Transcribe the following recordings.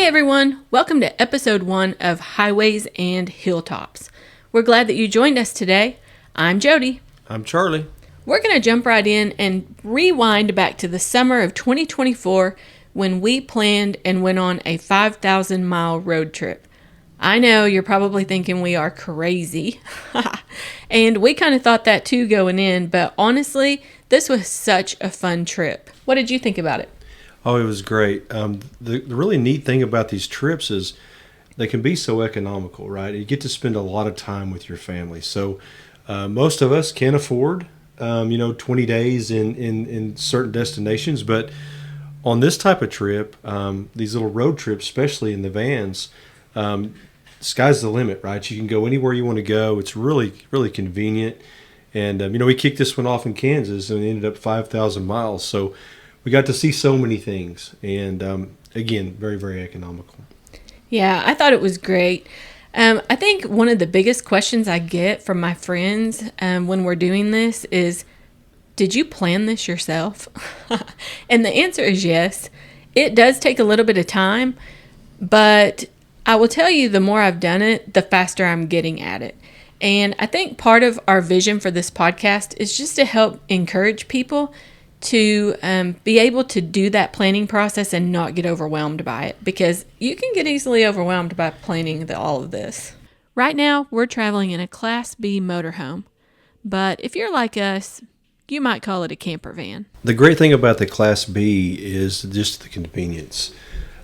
Hey everyone, welcome to episode 1 of Highways and Hilltops. We're glad that you joined us today. I'm Jodi. I'm Charlie. We're going to jump right in and rewind back to the summer of 2024 when we planned and went on a 5,000-mile road trip. I know you're probably thinking we are crazy, and we kind of thought that too going in, but honestly, this was such a fun trip. What did you think about it? Oh, it was great. The really neat thing about these trips is they can be so economical, right? You get to spend a lot of time with your family. So most of us can afford, 20 days in certain destinations. But on this type of trip, these little road trips, especially in the vans, sky's the limit, right? You can go anywhere you want to go. It's really, really convenient. And, we kicked this one off in Kansas and ended up 5,000 miles. So we got to see so many things, and again, very, very economical. Yeah, I thought it was great. I think one of the biggest questions I get from my friends when we're doing this is, did you plan this yourself? And the answer is yes. It does take a little bit of time, but I will tell you, the more I've done it, the faster I'm getting at it. And I think part of our vision for this podcast is just to help encourage people to be able to do that planning process and not get overwhelmed by it, because you can get easily overwhelmed by planning all of this. Right now, we're traveling in a Class B motorhome, but if you're like us, you might call it a camper van. The great thing about the Class B is just the convenience.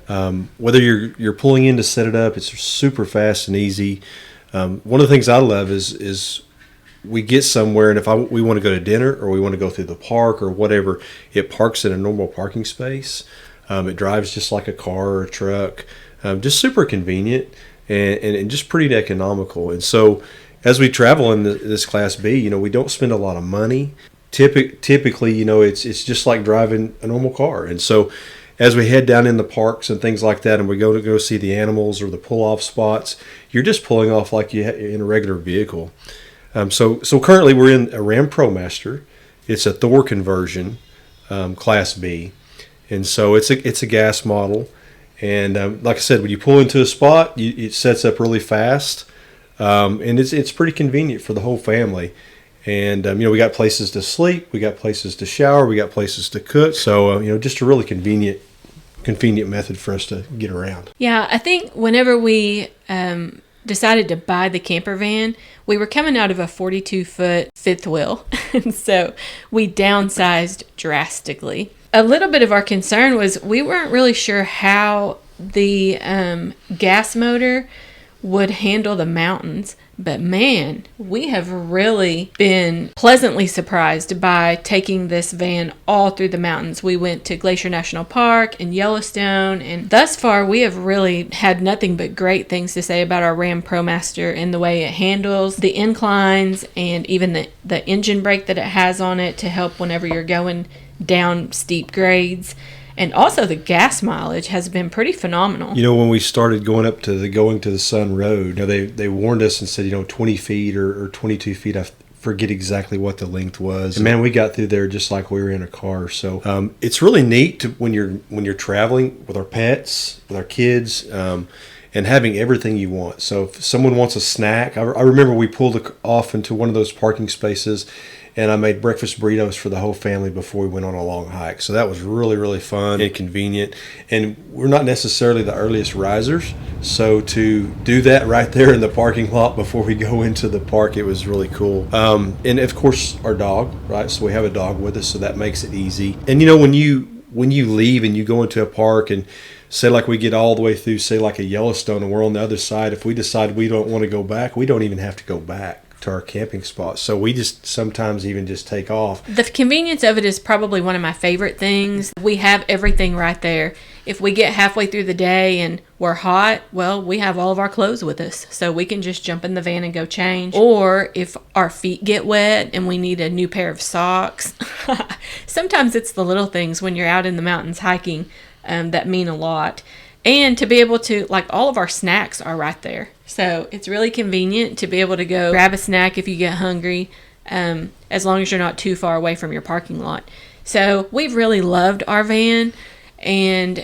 Whether you're pulling in to set it up, it's super fast and easy. One of the things I love is we get somewhere, and if we want to go to dinner or we want to go through the park or whatever, it parks in a normal parking space. It drives just like a car or a truck, just super convenient and just pretty economical. And so as we travel in this Class B, we don't spend a lot of money. Typically, it's just like driving a normal car. And so as we head down in the parks and things like that, and we go see the animals or the pull-off spots, you're just pulling off like you're in a regular vehicle. So currently we're in a Ram ProMaster. It's a Thor conversion, Class B, and so it's a gas model. And like I said, when you pull into a spot, it sets up really fast, and it's pretty convenient for the whole family. And we got places to sleep, we got places to shower, we got places to cook. So just a really convenient method for us to get around. Yeah, I think whenever we decided to buy the camper van, we were coming out of a 42-foot fifth wheel, and so we downsized drastically. A little bit of our concern was we weren't really sure how the gas motor would handle the mountains, but man, we have really been pleasantly surprised by taking this van all through the mountains. We went to Glacier National Park and Yellowstone, and thus far we have really had nothing but great things to say about our Ram ProMaster and the way it handles the inclines and even the engine brake that it has on it to help whenever you're going down steep grades. And also the gas mileage has been pretty phenomenal. When we started going up to the Going to the Sun Road, they warned us and said, 20 feet or 22 feet. I forget exactly what the length was. And man, we got through there just like we were in a car. So it's really neat when you're traveling with our pets, with our kids, and having everything you want. So if someone wants a snack, I remember we pulled off into one of those parking spaces, and I made breakfast burritos for the whole family before we went on a long hike. So that was really, really fun and convenient. And we're not necessarily the earliest risers, so to do that right there in the parking lot before we go into the park, it was really cool. And of course, our dog, right? So we have a dog with us, so that makes it easy. And when you leave and you go into a park and say like we get all the way through, say like a Yellowstone, and we're on the other side, if we decide we don't want to go back, we don't even have to go back to our camping spot. So we just sometimes even just take off. The convenience of it is probably one of my favorite things. We have everything right there. If we get halfway through the day and we're hot, well, we have all of our clothes with us, so we can just jump in the van and go change. Or if our feet get wet and we need a new pair of socks, sometimes it's the little things when you're out in the mountains hiking that mean a lot. And to be able to, all of our snacks are right there. So it's really convenient to be able to go grab a snack if you get hungry, as long as you're not too far away from your parking lot. So we've really loved our van. and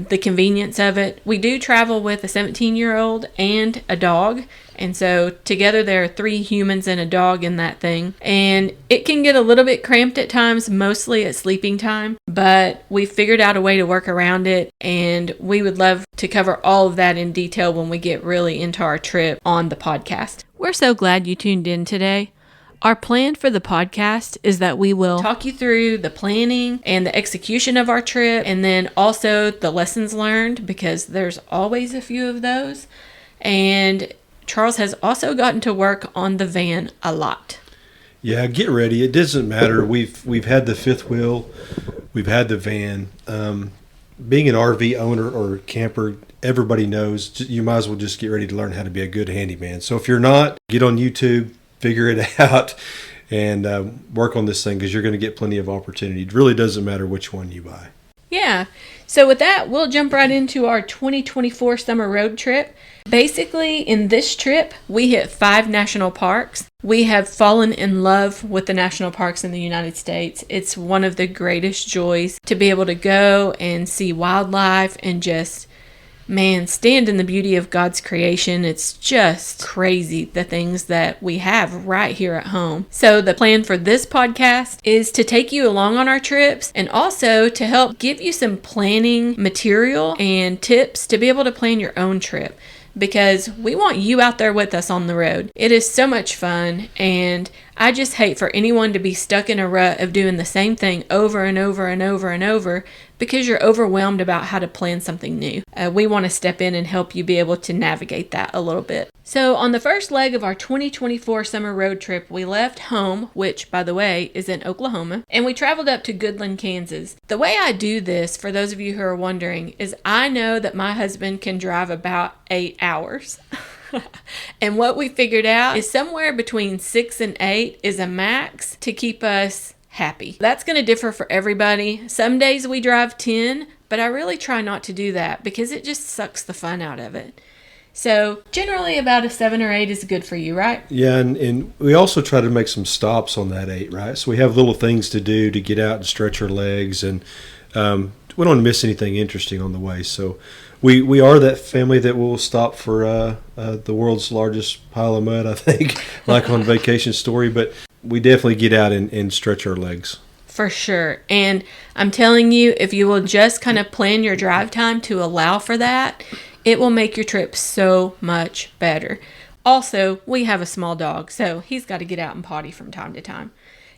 the convenience of it. We do travel with a 17-year-old and a dog, and so together there are 3 humans and a dog in that thing, and it can get a little bit cramped at times, mostly at sleeping time, but we figured out a way to work around it, and we would love to cover all of that in detail when we get really into our trip on the podcast. We're so glad you tuned in today. Our plan for the podcast is that we will talk you through the planning and the execution of our trip, and then also the lessons learned, because there's always a few of those. And Charles has also gotten to work on the van a lot. Yeah, get ready. It doesn't matter. We've had the fifth wheel, we've had the van. Being an RV owner or camper, everybody knows you might as well just get ready to learn how to be a good handyman. So if you're not, get on YouTube, figure it out, and work on this thing, because you're going to get plenty of opportunity. It really doesn't matter which one you buy. Yeah. So with that, we'll jump right into our 2024 summer road trip. Basically, in this trip, we hit 5 national parks. We have fallen in love with the national parks in the United States. It's one of the greatest joys to be able to go and see wildlife and just, stand in the beauty of God's creation. It's just crazy, the things that we have right here at home. So the plan for this podcast is to take you along on our trips, and also to help give you some planning material and tips to be able to plan your own trip, because we want you out there with us on the road. It is so much fun, and I just hate for anyone to be stuck in a rut of doing the same thing over and over and over and over, because you're overwhelmed about how to plan something new. We want to step in and help you be able to navigate that a little bit. So on the first leg of our 2024 summer road trip, we left home, which, by the way, is in Oklahoma, and we traveled up to Goodland, Kansas. The way I do this, for those of you who are wondering, is I know that my husband can drive about 8 hours. And what we figured out is somewhere between 6 and 8 is a max to keep us happy. That's going to differ for everybody. Some days we drive 10, but I really try not to do that because it just sucks the fun out of it. So generally about a 7 or 8 is good for you, right? Yeah, and we also try to make some stops on that 8, right? So we have little things to do to get out and stretch our legs, and we don't miss anything interesting on the way. So we are that family that will stop for the world's largest pile of mud, I think, like on Vacation Story, but we definitely get out and stretch our legs. For sure. And I'm telling you, if you will just kind of plan your drive time to allow for that, it will make your trip so much better. Also, we have a small dog, so he's got to get out and potty from time to time.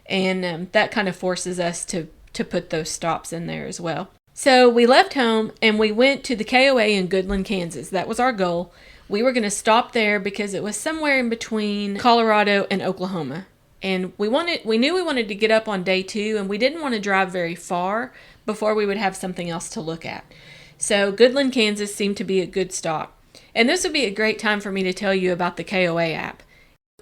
And that kind of forces us to put those stops in there as well. So we left home and we went to the KOA in Goodland, Kansas. That was our goal. We were going to stop there because it was somewhere in between Colorado and Oklahoma. And we knew we wanted to get up on day 2, and we didn't want to drive very far before we would have something else to look at. So Goodland, Kansas seemed to be a good stop. And this would be a great time for me to tell you about the KOA app.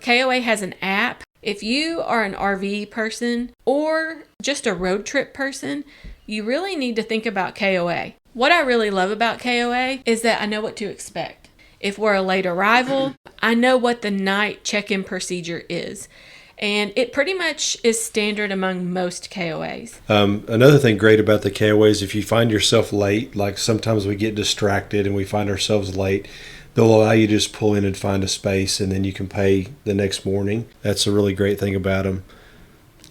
KOA has an app. If you are an RV person or just a road trip person, you really need to think about KOA. What I really love about KOA is that I know what to expect. If we're a late arrival, I know what the night check-in procedure is. And it pretty much is standard among most KOAs. Another thing great about the KOA is if you find yourself late, like sometimes we get distracted and we find ourselves late, they'll allow you to just pull in and find a space, and then you can pay the next morning. That's a really great thing about them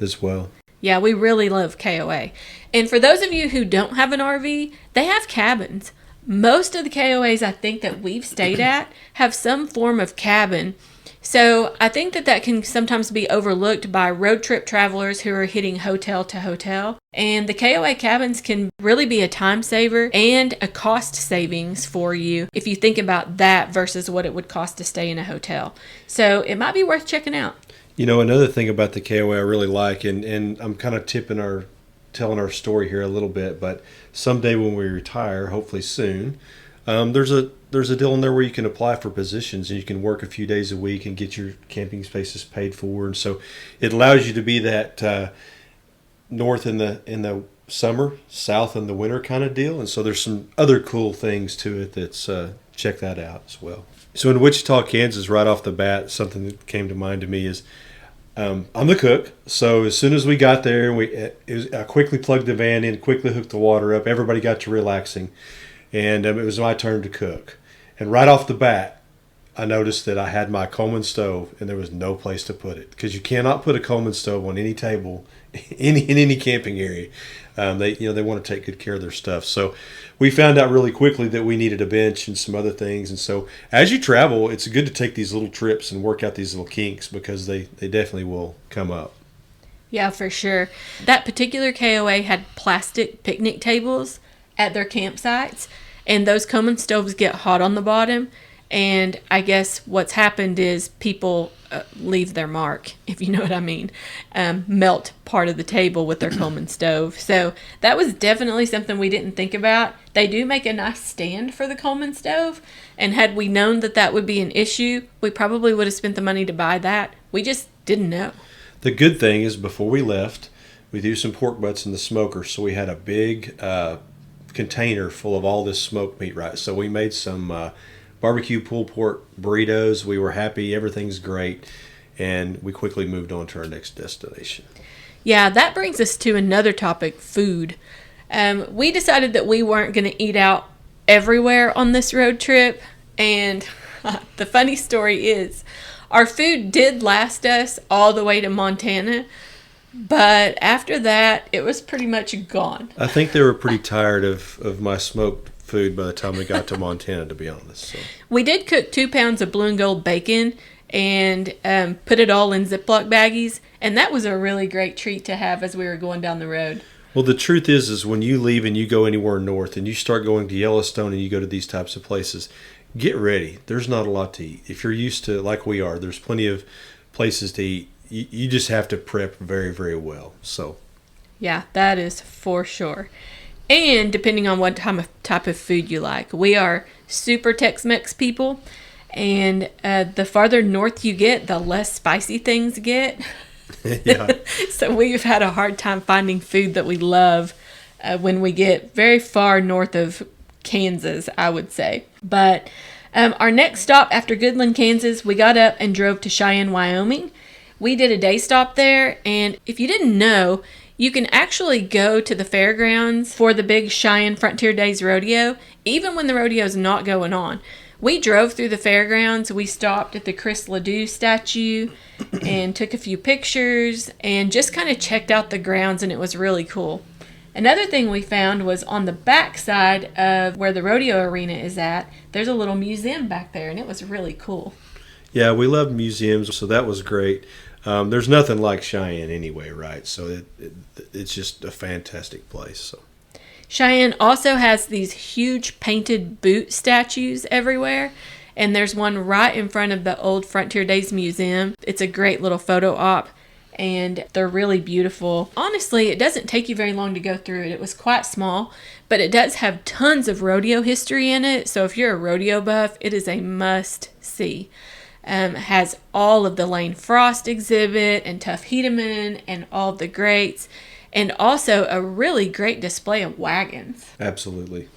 as well. Yeah, we really love KOA. And for those of you who don't have an RV, they have cabins. Most of the KOAs I think that we've stayed at have some form of cabin. So I think that can sometimes be overlooked by road trip travelers who are hitting hotel to hotel. And the KOA cabins can really be a time saver and a cost savings for you if you think about that versus what it would cost to stay in a hotel. So it might be worth checking out. You know, another thing about the KOA I really like, and I'm kind of telling our story here a little bit, but someday when we retire, hopefully soon, there's a deal in there where you can apply for positions and you can work a few days a week and get your camping spaces paid for. And so it allows you to be that north in the summer, south in the winter kind of deal. And so there's some other cool things to it that's check that out as well. So in Wichita, Kansas, right off the bat, something that came to mind to me is I'm the cook, so as soon as we got there, I quickly plugged the van in, quickly hooked the water up. Everybody got to relaxing, and it was my turn to cook. And right off the bat, I noticed that I had my Coleman stove, and there was no place to put it because you cannot put a Coleman stove on any table, in any camping area. They want to take good care of their stuff. So we found out really quickly that we needed a bench and some other things. And so as you travel, it's good to take these little trips and work out these little kinks because they definitely will come up. Yeah, for sure. That particular KOA had plastic picnic tables at their campsites, and those Coleman stoves get hot on the bottom. And I guess what's happened is people leave their mark, if you know what I mean, melt part of the table with their Coleman stove. So that was definitely something we didn't think about. They do make a nice stand for the Coleman stove. And had we known that that would be an issue, we probably would have spent the money to buy that. We just didn't know. The good thing is before we left, we threw some pork butts in the smoker. So we had a big container full of all this smoked meat, right? So we made some barbecue pulled pork burritos. We were happy. Everything's great. And we quickly moved on to our next destination. Yeah, that brings us to another topic, food. We decided that we weren't going to eat out everywhere on this road trip. And the funny story is our food did last us all the way to Montana. But after that, it was pretty much gone. I think they were pretty tired of my smoked food by the time we got to Montana, to be honest. So. We did cook 2 pounds of blue and gold bacon and put it all in Ziploc baggies, and that was a really great treat to have as we were going down the road. Well, the truth is when you leave and you go anywhere north and you start going to Yellowstone and you go to these types of places, get ready. There's not a lot to eat. If you're used to, like we are, there's plenty of places to eat. You just have to prep very, very well. So, yeah, that is for sure. And depending on what type of food you like, we are super Tex-Mex people, and the farther north you get, the less spicy things get. Yeah. So we've had a hard time finding food that we love when we get very far north of Kansas, I would say. But our next stop after Goodland, Kansas, we got up and drove to Cheyenne, Wyoming. We did a day stop there, and if you didn't know, you can actually go to the fairgrounds for the big Cheyenne Frontier Days rodeo, even when the rodeo is not going on. We drove through the fairgrounds. We stopped at the Chris Ledoux statue and took a few pictures and just kind of checked out the grounds, and it was really cool. Another thing we found was on the back side of where the rodeo arena is at, there's a little museum back there, and it was really cool. Yeah, we love museums, so that was great. There's nothing like Cheyenne anyway, right? So it's just a fantastic place. So. Cheyenne also has these huge painted boot statues everywhere, and there's one right in front of the old Frontier Days Museum. It's a great little photo op, and they're really beautiful. Honestly, it doesn't take you very long to go through it. It was quite small, but it does have tons of rodeo history in it, so if you're a rodeo buff, it is a must-see. Has all of the Lane Frost exhibit and Tuff Hedeman and all of the greats, and also a really great display of wagons. Absolutely.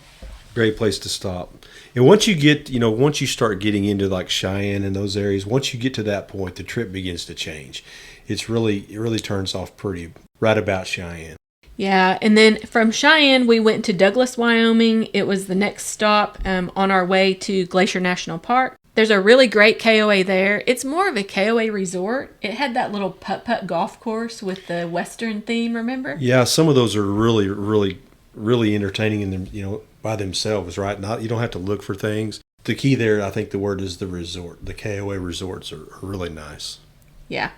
Great place to stop. And once you start getting into like Cheyenne and those areas, once you get to that point, the trip begins to change. It really turns off pretty right about Cheyenne. Yeah, and then from Cheyenne, we went to Douglas, Wyoming. It was the next stop on our way to Glacier National Park. There's a really great KOA there. It's more of a KOA resort. It had that little putt-putt golf course with the Western theme, remember? Yeah, some of those are really, really, really entertaining in them, by themselves, right? You don't have to look for things. The key there, I think the word is the resort. The KOA resorts are really nice. Yeah.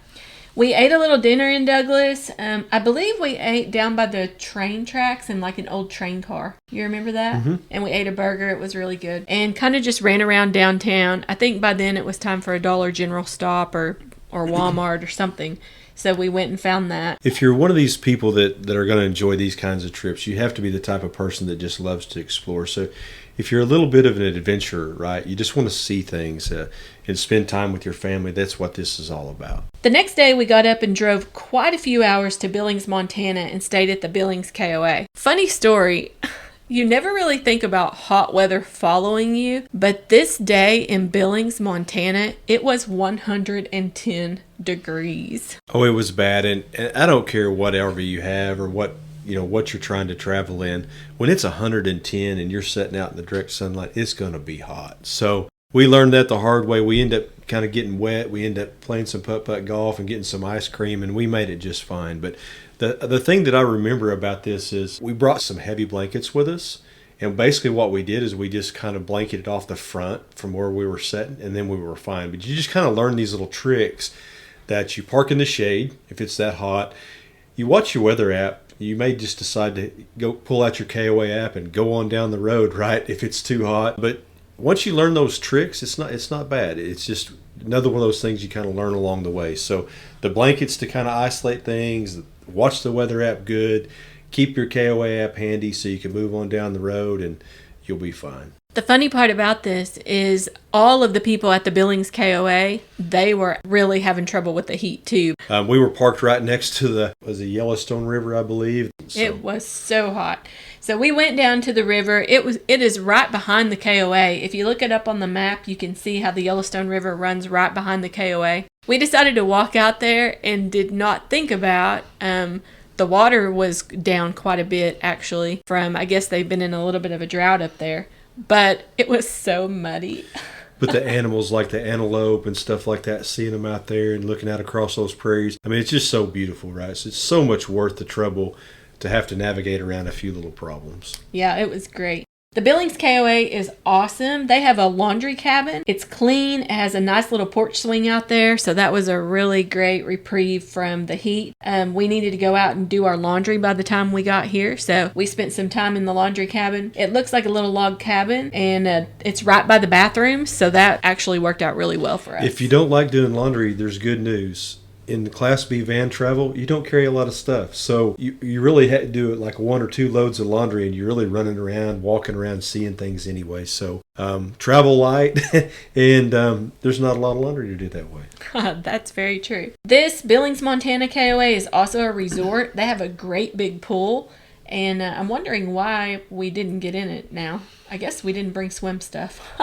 We ate a little dinner in Douglas. I believe we ate down by the train tracks in like an old train car. You remember that? Mm-hmm. And we ate a burger. It was really good. And kind of just ran around downtown. I think by then it was time for a Dollar General stop or Walmart or something. So we went and found that. If you're one of these people that are going to enjoy these kinds of trips, you have to be the type of person that just loves to explore. So if you're a little bit of an adventurer, right, you just want to see things and spend time with your family, that's what this is all about. The next day, we got up and drove quite a few hours to Billings, Montana, and stayed at the Billings KOA. Funny story, You never really think about hot weather following you, but this day in Billings, Montana, it was 110 degrees. Oh, it was bad, and I don't care what RV you have or what what you're trying to travel in. When it's 110 and you're sitting out in the direct sunlight, it's going to be hot. So we learned that the hard way. We end up kind of getting wet. We end up playing some putt-putt golf and getting some ice cream, and we made it just fine. But the thing that I remember about this is we brought some heavy blankets with us. And basically what we did is we just kind of blanketed off the front from where we were sitting, and then we were fine. But you just kind of learn these little tricks that you park in the shade if it's that hot. You watch your weather app. You may just decide to go pull out your KOA app and go on down the road, right, if it's too hot. But once you learn those tricks, it's not bad. It's just another one of those things you kind of learn along the way. So the blankets to kind of isolate things, watch the weather app good, keep your KOA app handy so you can move on down the road and you'll be fine. The funny part about this is all of the people at the Billings KOA, they were really having trouble with the heat too. We were parked right next to the Yellowstone River, I believe. So. It was so hot. So we went down to the river. It is right behind the KOA. If you look it up on the map, you can see how the Yellowstone River runs right behind the KOA. We decided to walk out there and did not think about the water was down quite a bit actually from, I guess they've been in a little bit of a drought up there. But it was so muddy. But the animals like the antelope and stuff like that, seeing them out there and looking out across those prairies, I mean, it's just so beautiful, right? So it's so much worth the trouble to have to navigate around a few little problems. Yeah, it was great. The Billings KOA is awesome. They have a laundry cabin. It's clean. It has a nice little porch swing out there. So that was a really great reprieve from the heat. We needed to go out and do our laundry by the time we got here. So we spent some time in the laundry cabin. It looks like a little log cabin and it's right by the bathroom. So that actually worked out really well for us. If you don't like doing laundry, there's good news. In the Class B van travel, you don't carry a lot of stuff. So you really had to do it like 1 or 2 loads of laundry and you're really running around, walking around, seeing things anyway. So travel light and there's not a lot of laundry to do that way. That's very true. This Billings, Montana KOA is also a resort. They have a great big pool and I'm wondering why we didn't get in it now. I guess we didn't bring swim stuff.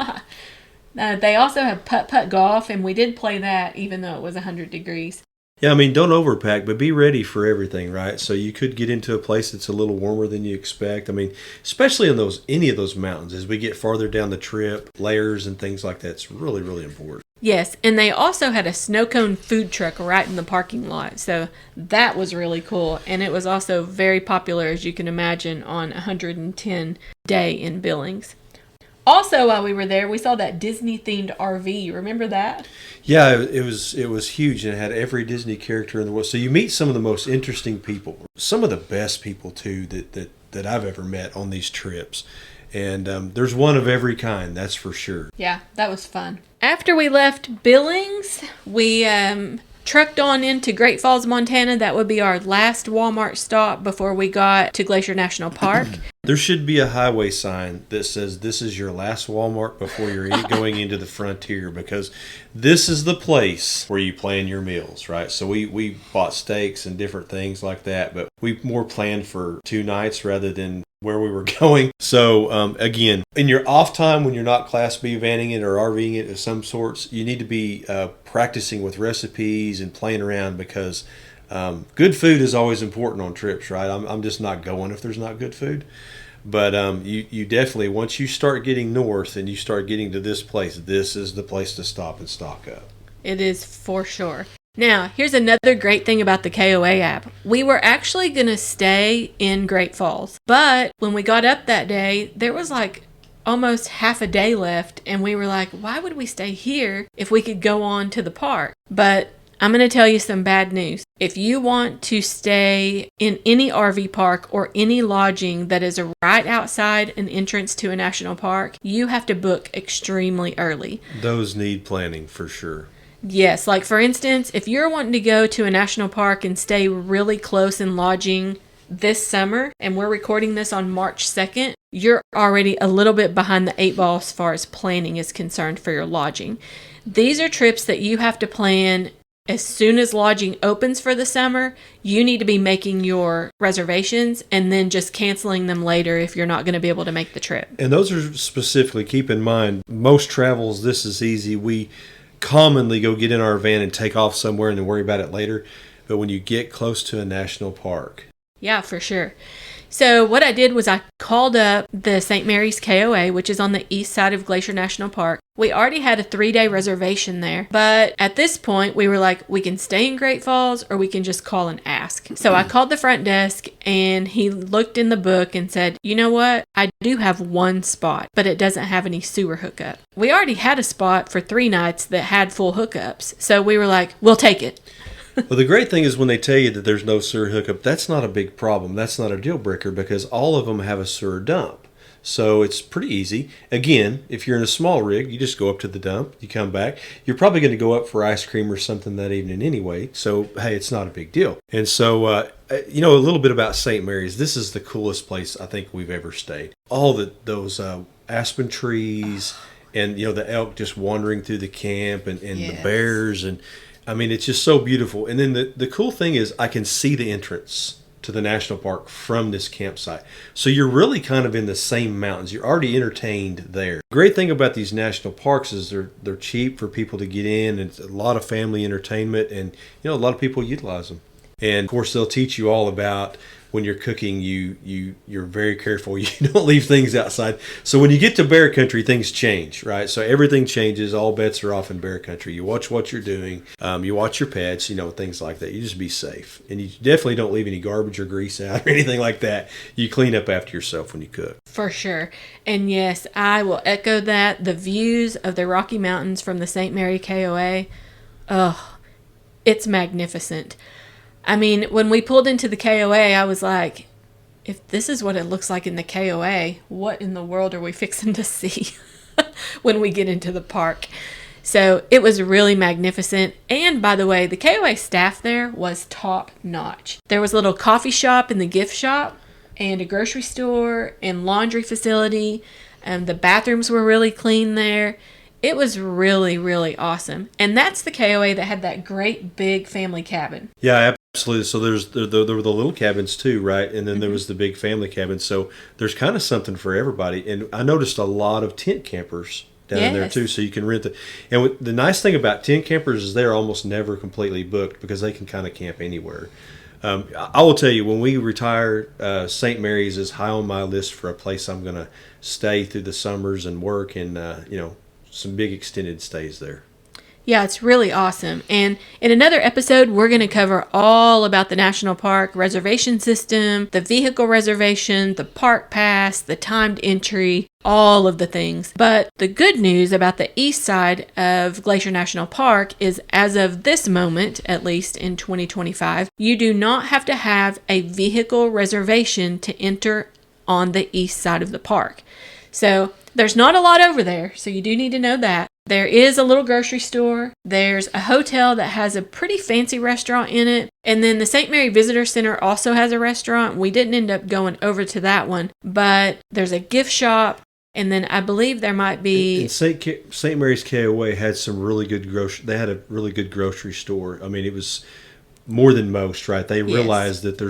They also have putt-putt golf and we did play that even though it was 100 degrees. Yeah, I mean, don't overpack, but be ready for everything, right? So you could get into a place that's a little warmer than you expect. I mean, especially in any of those mountains, as we get farther down the trip, layers and things like that's really, really important. Yes, and they also had a snow cone food truck right in the parking lot. So that was really cool. And it was also very popular, as you can imagine, on 110 day in Billings. Also, while we were there, we saw that Disney-themed RV. You remember that? Yeah, it was huge, and it had every Disney character in the world. So you meet some of the most interesting people, some of the best people, too, that I've ever met on these trips. And there's one of every kind, that's for sure. Yeah, that was fun. After we left Billings, we trucked on into Great Falls, Montana. That would be our last Walmart stop before we got to Glacier National Park. There should be a highway sign that says this is your last Walmart before you're going into the frontier, because this is the place where you plan your meals, right? So we bought steaks and different things like that, but we more planned for 2 nights rather than where we were going. So again, in your off time when you're not Class B vanning it or RVing it of some sorts, you need to be practicing with recipes and playing around, because good food is always important on trips, right? I'm just not going if there's not good food. But you definitely, once you start getting north and you start getting to this place, this is the place to stop and stock up. It is for sure. Now, here's another great thing about the KOA app. We were actually going to stay in Great Falls, but when we got up that day, there was like almost half a day left, and we were like, why would we stay here if we could go on to the park? But I'm going to tell you some bad news. If you want to stay in any RV park or any lodging that is right outside an entrance to a national park, you have to book extremely early. Those need planning for sure. Yes, like for instance, if you're wanting to go to a national park and stay really close in lodging this summer, and we're recording this on March 2nd, you're already a little bit behind the 8 ball as far as planning is concerned for your lodging. These are trips that you have to plan as soon as lodging opens for the summer, you need to be making your reservations and then just canceling them later if you're not going to be able to make the trip. And those are specifically, keep in mind, most travels, this is easy. We commonly go get in our van and take off somewhere and then worry about it later. But when you get close to a national park. Yeah, for sure. So what I did was I called up the St. Mary's KOA, which is on the east side of Glacier National Park. We already had a 3-day reservation there, but at this point we were like, we can stay in Great Falls or we can just call and ask. So I called the front desk and he looked in the book and said, you know what? I do have one spot, but it doesn't have any sewer hookup. We already had a spot for 3 nights that had full hookups. So we were like, we'll take it. Well, the great thing is when they tell you that there's no sewer hookup, that's not a big problem. That's not a deal breaker because all of them have a sewer dump. So it's pretty easy. Again, if you're in a small rig, you just go up to the dump, you come back. You're probably going to go up for ice cream or something that evening anyway. So, hey, it's not a big deal. And so, a little bit about St. Mary's. This is the coolest place I think we've ever stayed. All those aspen trees and, the elk just wandering through the camp and Yes. the bears and I mean, it's just so beautiful. And then the cool thing is I can see the entrance to the national park from this campsite. So you're really kind of in the same mountains. You're already entertained there. Great thing about these national parks is they're cheap for people to get in. It's a lot of family entertainment and, a lot of people utilize them. And of course, they'll teach you all about when you're cooking, you're very careful. You don't leave things outside. So when you get to bear country, things change, right? So everything changes. All bets are off in bear country. You watch what you're doing. You watch your pets, things like that. You just be safe. And you definitely don't leave any garbage or grease out or anything like that. You clean up after yourself when you cook. For sure. And yes, I will echo that. The views of the Rocky Mountains from the St. Mary KOA, it's magnificent. I mean, when we pulled into the KOA, I was like, if this is what it looks like in the KOA, what in the world are we fixing to see when we get into the park? So it was really magnificent. And by the way, the KOA staff there was top notch. There was a little coffee shop in the gift shop and a grocery store and laundry facility. The bathrooms were really clean there. It was really, really awesome. And that's the KOA that had that great big family cabin. Yeah, absolutely. So there were the little cabins too, right? And then there was the big family cabin. So there's kind of something for everybody. And I noticed a lot of tent campers down in there too. So you can rent and the nice thing about tent campers is they're almost never completely booked because they can kind of camp anywhere. I will tell you, when we retire, St. Mary's is high on my list for a place I'm going to stay through the summers and work and, some big extended stays there. Yeah, it's really awesome. And in another episode, we're going to cover all about the national park reservation system, the vehicle reservation, the park pass, the timed entry, all of the things. But the good news about the east side of Glacier National Park is, as of this moment, at least in 2025, you do not have to have a vehicle reservation to enter on the east side of the park. So there's not a lot over there, so you do need to know that. There is a little grocery store. There's a hotel that has a pretty fancy restaurant in it. And then the St. Mary Visitor Center also has a restaurant. We didn't end up going over to that one, but there's a gift shop. And then I believe there might be... And St. Mary's KOA had some really good they had a really good grocery store. I mean, it was more than most, right? They realized that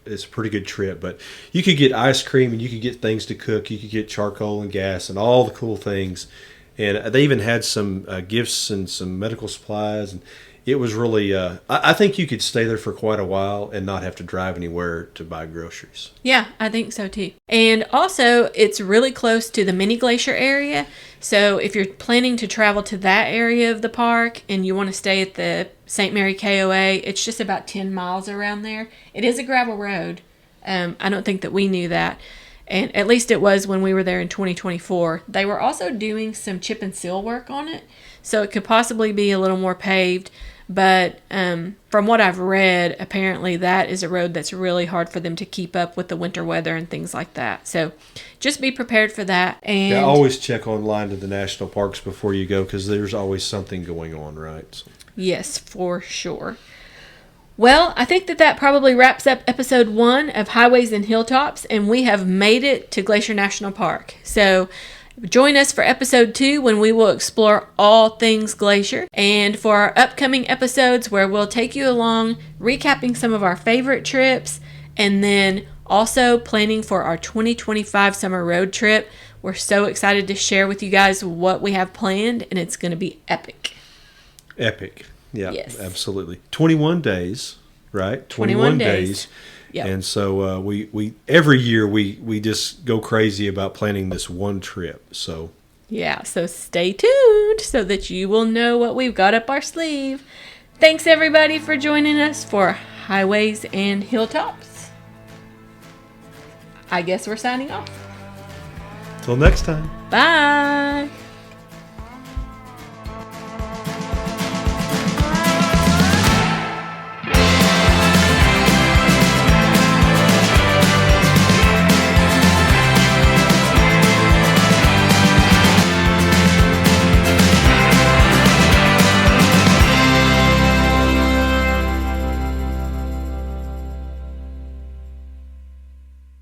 it's a pretty good trip, but you could get ice cream and you could get things to cook. You could get charcoal and gas and all the cool things. And they even had some gifts and some medical supplies. And it was really, I think you could stay there for quite a while and not have to drive anywhere to buy groceries. Yeah, I think so too. And also, it's really close to the mini glacier area. So if you're planning to travel to that area of the park and you want to stay at the St. Mary KOA, it's just about 10 miles around there. It is a gravel road. I don't think that we knew that. And at least it was when we were there in 2024. They were also doing some chip and seal work on it. So it could possibly be a little more paved. But from what I've read, apparently that is a road that's really hard for them to keep up with the winter weather and things like that. So just be prepared for that. And yeah, always check online to the national parks before you go because there's always something going on, right? So. Yes, for sure. Well, I think that probably wraps up episode 1 of Highways and Hilltops, and we have made it to Glacier National Park. So Join us for episode 2 when we will explore all things Glacier, and for our upcoming episodes where we'll take you along, recapping some of our favorite trips, and then also planning for our 2025 summer road trip. We're so excited to share with you guys what we have planned, and it's going to be epic. Epic. Yeah, yes. Absolutely. 21 days, right? 21 days. Yep. And so we every year we just go crazy about planning this one trip. So yeah, so stay tuned so that you will know what we've got up our sleeve. Thanks everybody for joining us for Highways and Hilltops. I guess we're signing off. Till next time. Bye.